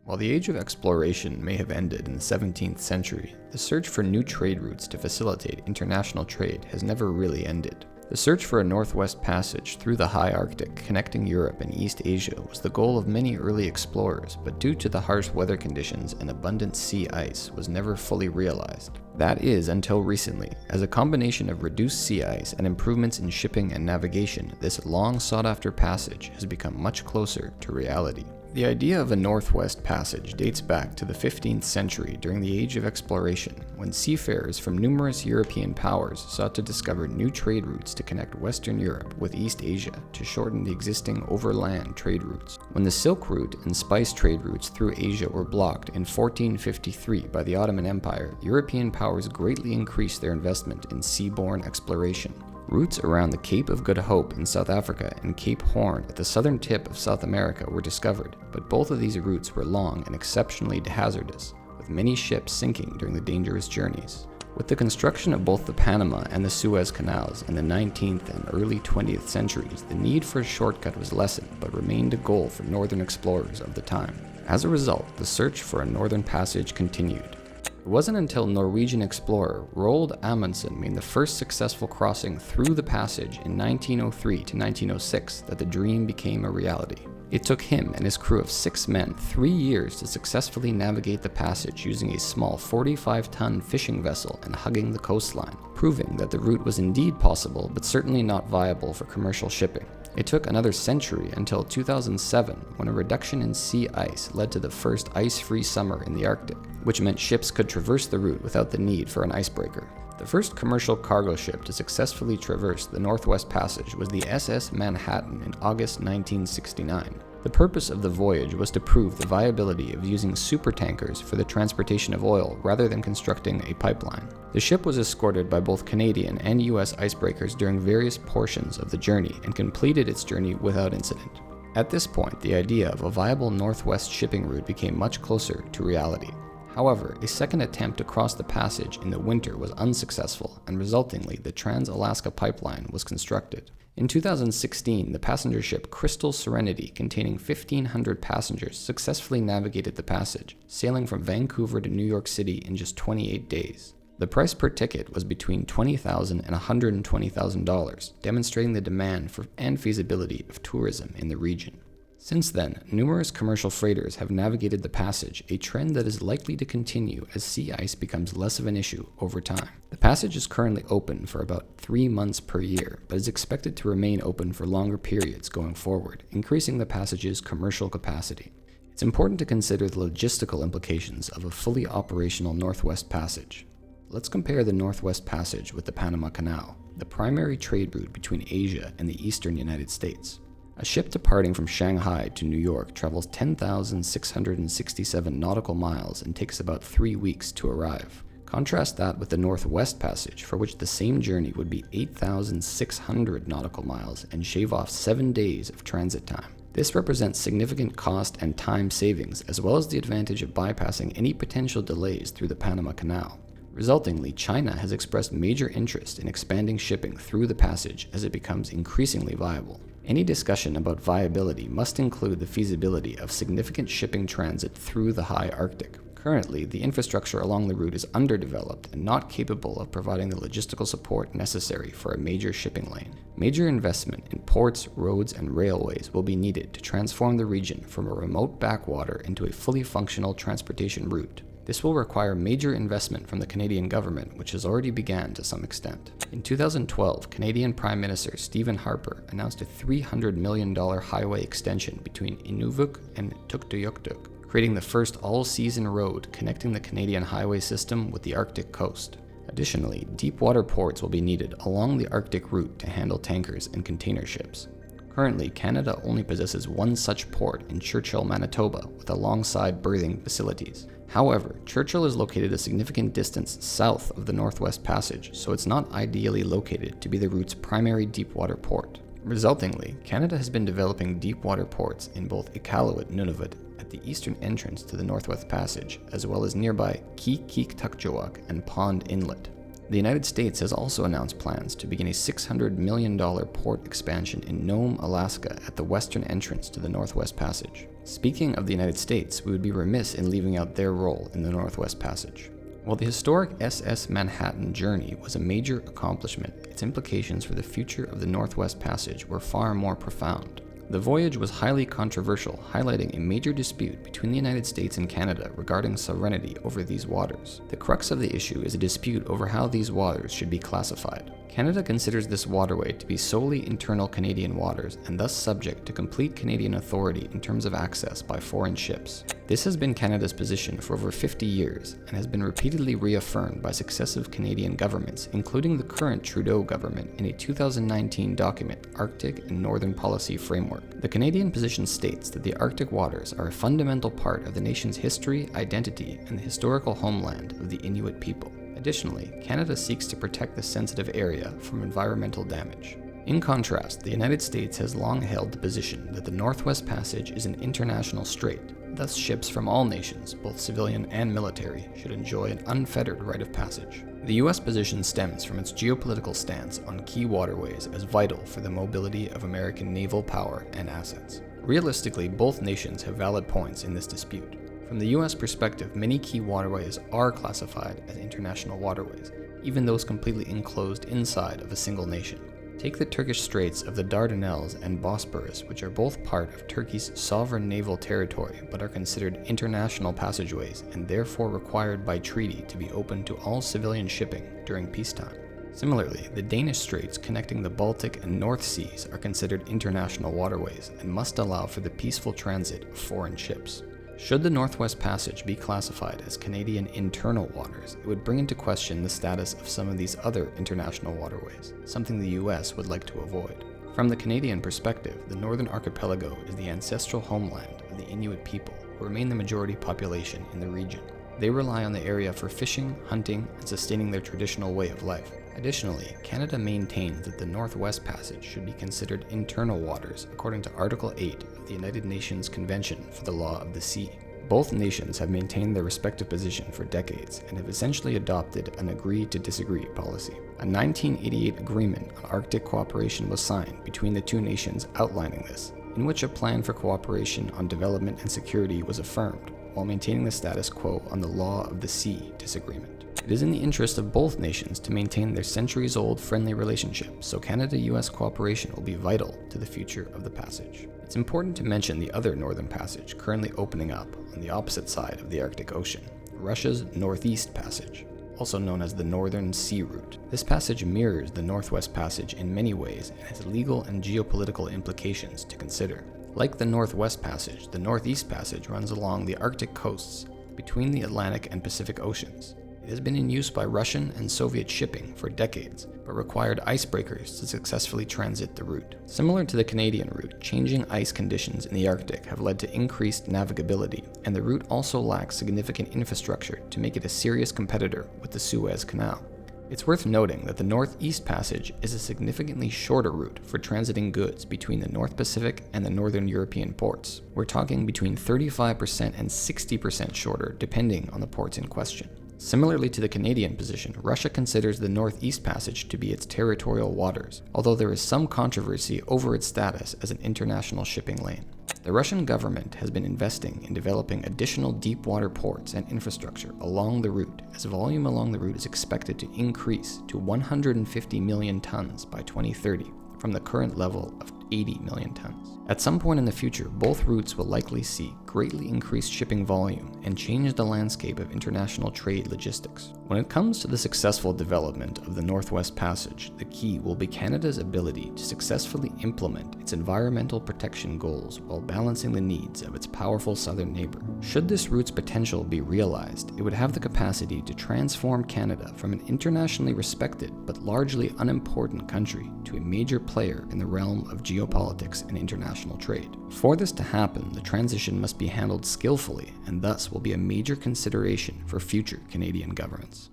While the age of exploration may have ended in the 17th century, the search for new trade routes to facilitate international trade has never really ended. The search for a northwest passage through the high Arctic connecting Europe and East Asia was the goal of many early explorers, but due to the harsh weather conditions and abundant sea ice, was never fully realized. That is, until recently. As a combination of reduced sea ice and improvements in shipping and navigation, this long sought-after passage has become much closer to reality. The idea of a northwest passage dates back to the 15th century during the Age of Exploration, when seafarers from numerous European powers sought to discover new trade routes to connect Western Europe with East Asia to shorten the existing overland trade routes. When the Silk Route and spice trade routes through Asia were blocked in 1453 by the Ottoman Empire, European powers greatly increased their investment in seaborne exploration. Routes around the Cape of Good Hope in South Africa and Cape Horn at the southern tip of South America were discovered, but both of these routes were long and exceptionally hazardous, with many ships sinking during the dangerous journeys. With the construction of both the Panama and the Suez Canals in the 19th and early 20th centuries, the need for a shortcut was lessened but remained a goal for northern explorers of the time. As a result, the search for a northern passage continued. It wasn't until Norwegian explorer Roald Amundsen made the first successful crossing through the passage in 1903 to 1906 that the dream became a reality. It took him and his crew of 6 men 3 years to successfully navigate the passage using a small 45-ton fishing vessel and hugging the coastline, proving that the route was indeed possible but certainly not viable for commercial shipping. It took another century until 2007 when a reduction in sea ice led to the first ice-free summer in the Arctic, which meant ships could traverse the route without the need for an icebreaker. The first commercial cargo ship to successfully traverse the Northwest Passage was the SS Manhattan in August 1969. The purpose of the voyage was to prove the viability of using supertankers for the transportation of oil rather than constructing a pipeline. The ship was escorted by both Canadian and US icebreakers during various portions of the journey and completed its journey without incident. At this point, the idea of a viable northwest shipping route became much closer to reality. However, a second attempt to cross the passage in the winter was unsuccessful, and resultingly, the Trans-Alaska Pipeline was constructed. In 2016, the passenger ship Crystal Serenity, containing 1,500 passengers, successfully navigated the passage, sailing from Vancouver to New York City in just 28 days. The price per ticket was between $20,000 and $120,000, demonstrating the demand for and feasibility of tourism in the region. Since then, numerous commercial freighters have navigated the passage, a trend that is likely to continue as sea ice becomes less of an issue over time. The passage is currently open for about 3 months per year, but is expected to remain open for longer periods going forward, increasing the passage's commercial capacity. It's important to consider the logistical implications of a fully operational Northwest Passage. Let's compare the Northwest Passage with the Panama Canal, the primary trade route between Asia and the eastern United States. A ship departing from Shanghai to New York travels 10,667 nautical miles and takes about 3 weeks to arrive. Contrast that with the Northwest Passage, for which the same journey would be 8,600 nautical miles and shave off 7 days of transit time. This represents significant cost and time savings, as well as the advantage of bypassing any potential delays through the Panama Canal. Resultingly, China has expressed major interest in expanding shipping through the passage as it becomes increasingly viable. Any discussion about viability must include the feasibility of significant shipping transit through the high Arctic. Currently, the infrastructure along the route is underdeveloped and not capable of providing the logistical support necessary for a major shipping lane. Major investment in ports, roads, and railways will be needed to transform the region from a remote backwater into a fully functional transportation route. This will require major investment from the Canadian government, which has already begun to some extent. In 2012, Canadian Prime Minister Stephen Harper announced a $300 million highway extension between Inuvik and Tuktoyaktuk, creating the first all-season road connecting the Canadian highway system with the Arctic coast. Additionally, deep water ports will be needed along the Arctic route to handle tankers and container ships. Currently, Canada only possesses one such port in Churchill, Manitoba, with alongside berthing facilities. However, Churchill is located a significant distance south of the Northwest Passage, so it's not ideally located to be the route's primary deepwater port. Resultingly, Canada has been developing deepwater ports in both Iqaluit, Nunavut, at the eastern entrance to the Northwest Passage, as well as nearby Kikiktukjuaq and Pond Inlet. The United States has also announced plans to begin a $600 million port expansion in Nome, Alaska at the western entrance to the Northwest Passage. Speaking of the United States, we would be remiss in leaving out their role in the Northwest Passage. While the historic SS Manhattan journey was a major accomplishment, its implications for the future of the Northwest Passage were far more profound. The voyage was highly controversial, highlighting a major dispute between the United States and Canada regarding sovereignty over these waters. The crux of the issue is a dispute over how these waters should be classified. Canada considers this waterway to be solely internal Canadian waters and thus subject to complete Canadian authority in terms of access by foreign ships. This has been Canada's position for over 50 years and has been repeatedly reaffirmed by successive Canadian governments, including the current Trudeau government in a 2019 document, Arctic and Northern Policy Framework. The Canadian position states that the Arctic waters are a fundamental part of the nation's history, identity, and the historical homeland of the Inuit people. Additionally, Canada seeks to protect the sensitive area from environmental damage. In contrast, the United States has long held the position that the Northwest Passage is an international strait. Thus, ships from all nations, both civilian and military, should enjoy an unfettered right of passage. The U.S. position stems from its geopolitical stance on key waterways as vital for the mobility of American naval power and assets. Realistically, both nations have valid points in this dispute. From the U.S. perspective, many key waterways are classified as international waterways, even those completely enclosed inside of a single nation. Take the Turkish Straits of the Dardanelles and Bosporus, which are both part of Turkey's sovereign naval territory but are considered international passageways and therefore required by treaty to be open to all civilian shipping during peacetime. Similarly, the Danish Straits connecting the Baltic and North Seas are considered international waterways and must allow for the peaceful transit of foreign ships. Should the Northwest Passage be classified as Canadian internal waters, it would bring into question the status of some of these other international waterways, something the US would like to avoid. From the Canadian perspective, the Northern Archipelago is the ancestral homeland of the Inuit people, who remain the majority population in the region. They rely on the area for fishing, hunting, and sustaining their traditional way of life. Additionally, Canada maintains that the Northwest Passage should be considered internal waters according to Article 8 of the United Nations Convention for the Law of the Sea. Both nations have maintained their respective position for decades and have essentially adopted an agree-to-disagree policy. A 1988 agreement on Arctic cooperation was signed between the two nations outlining this, in which a plan for cooperation on development and security was affirmed, while maintaining the status quo on the Law of the Sea disagreement. It is in the interest of both nations to maintain their centuries-old friendly relationship, so Canada-US cooperation will be vital to the future of the passage. It's important to mention the other Northern Passage currently opening up on the opposite side of the Arctic Ocean, Russia's Northeast Passage, also known as the Northern Sea Route. This passage mirrors the Northwest Passage in many ways and has legal and geopolitical implications to consider. Like the Northwest Passage, the Northeast Passage runs along the Arctic coasts between the Atlantic and Pacific Oceans. It has been in use by Russian and Soviet shipping for decades, but required icebreakers to successfully transit the route. Similar to the Canadian route, changing ice conditions in the Arctic have led to increased navigability, and the route also lacks significant infrastructure to make it a serious competitor with the Suez Canal. It's worth noting that the Northeast Passage is a significantly shorter route for transiting goods between the North Pacific and the Northern European ports. We're talking between 35% and 60% shorter depending on the ports in question. Similarly to the Canadian position, Russia considers the Northeast Passage to be its territorial waters, although there is some controversy over its status as an international shipping lane. The Russian government has been investing in developing additional deep-water ports and infrastructure along the route, as volume along the route is expected to increase to 150 million tons by 2030, from the current level of 80 million tons. At some point in the future, both routes will likely see greatly increased shipping volume and change the landscape of international trade logistics. When it comes to the successful development of the Northwest Passage, the key will be Canada's ability to successfully implement its environmental protection goals while balancing the needs of its powerful southern neighbor. Should this route's potential be realized, it would have the capacity to transform Canada from an internationally respected but largely unimportant country to a major player in the realm of geopolitics and international trade. For this to happen, the transition must be handled skillfully and thus will be a major consideration for future Canadian governments.